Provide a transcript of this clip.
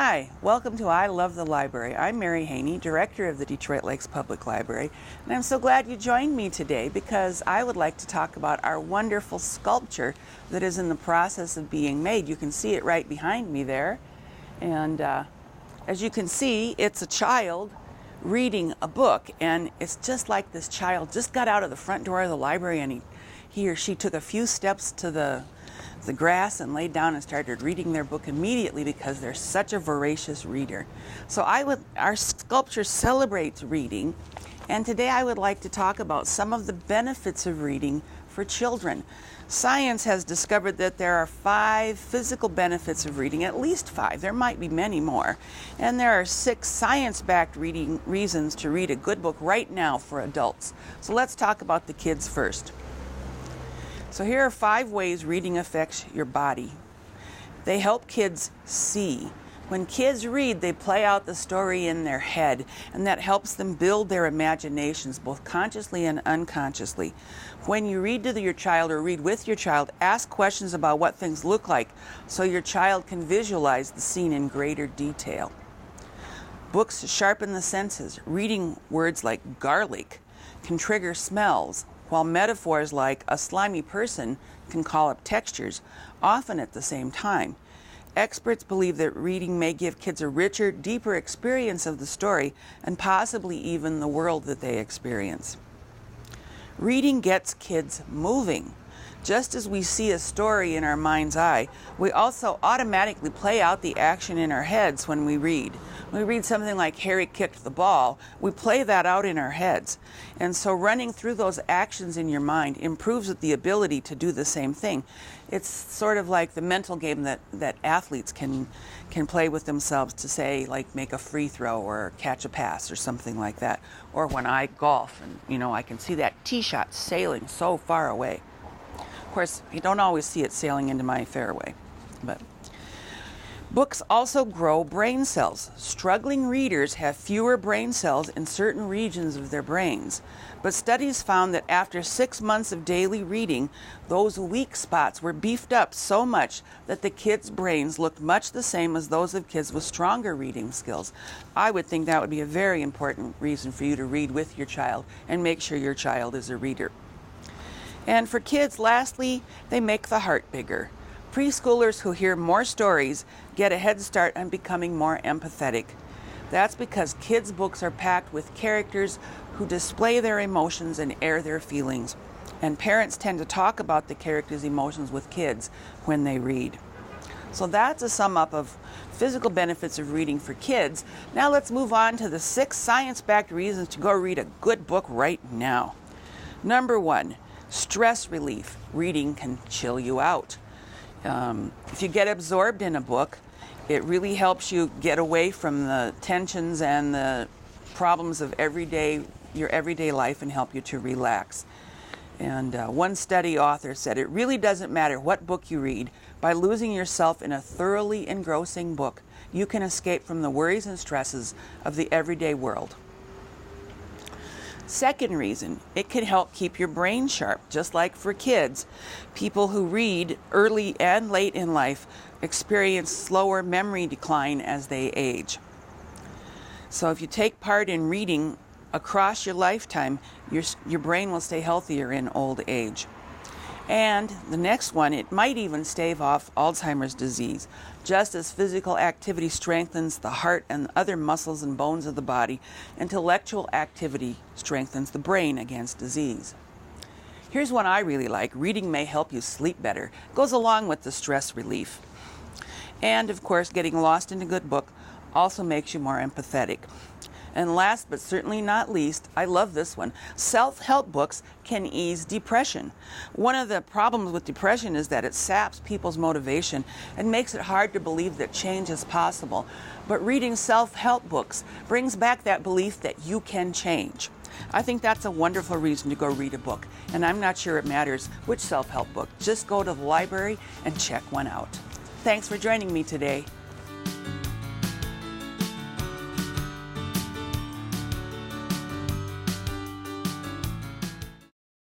Hi, welcome to I Love the Library. I'm Mary Haney, Director of the Detroit Lakes Public Library, and I'm so glad you joined me today because I would like to talk about our wonderful sculpture that is in the process of being made. You can see it right behind me there, and as you can see, it's a child reading a book, and it's just like this child just got out of the front door of the library and he or she took a few steps to the grass and laid down and started reading their book immediately because they're such a voracious reader. So our sculpture celebrates reading, and today I would like to talk about some of the benefits of reading for children. Science has discovered that there are 5 physical benefits of reading, at least 5. There might be many more. And there are 6 science-backed reasons to read a good book right now for adults. So let's talk about the kids first. So here are 5 ways reading affects your body. They help kids see. When kids read, they play out the story in their head, and that helps them build their imaginations, both consciously and unconsciously. When you read to your child or read with your child, ask questions about what things look like so your child can visualize the scene in greater detail. Books sharpen the senses. Reading words like garlic can trigger smells, while metaphors like a slimy person can call up textures, often at the same time. Experts believe that reading may give kids a richer, deeper experience of the story and possibly even the world that they experience. Reading gets kids moving. Just as we see a story in our mind's eye, we also automatically play out the action in our heads when we read. When we read something like Harry kicked the ball, we play that out in our heads. And so running through those actions in your mind improves the ability to do the same thing. It's sort of like the mental game that athletes can play with themselves to say, like, make a free throw or catch a pass or something like that. Or when I golf and, I can see that tee shot sailing so far away. Of course, you don't always see it sailing into my fairway, but books also grow brain cells. Struggling readers have fewer brain cells in certain regions of their brains, but studies found that after 6 months of daily reading, those weak spots were beefed up so much that the kids' brains looked much the same as those of kids with stronger reading skills. I would think that would be a very important reason for you to read with your child and make sure your child is a reader. And for kids, lastly, they make the heart bigger. Preschoolers who hear more stories get a head start on becoming more empathetic. That's because kids' books are packed with characters who display their emotions and air their feelings. And parents tend to talk about the characters' emotions with kids when they read. So that's a sum up of physical benefits of reading for kids. Now let's move on to the 6 science-backed reasons to go read a good book right now. Number 1. Stress relief. Reading can chill you out. If you get absorbed in a book, it really helps you get away from the tensions and the problems of your everyday life and help you to relax. And one study author said, it really doesn't matter what book you read. By losing yourself in a thoroughly engrossing book, you can escape from the worries and stresses of the everyday world. Second reason, it can help keep your brain sharp. Just like for kids, people who read early and late in life experience slower memory decline as they age. So if you take part in reading across your lifetime, your brain will stay healthier in old age. And the next one, it might even stave off Alzheimer's disease. Just as physical activity strengthens the heart and other muscles and bones of the body, intellectual activity strengthens the brain against disease. Here's one I really like. Reading may help you sleep better. It goes along with the stress relief. And of course, getting lost in a good book also makes you more empathetic. And last but certainly not least, I love this one. Self-help books can ease depression. One of the problems with depression is that it saps people's motivation and makes it hard to believe that change is possible. But reading self-help books brings back that belief that you can change. I think that's a wonderful reason to go read a book. And I'm not sure it matters which self-help book. Just go to the library and check one out. Thanks for joining me today.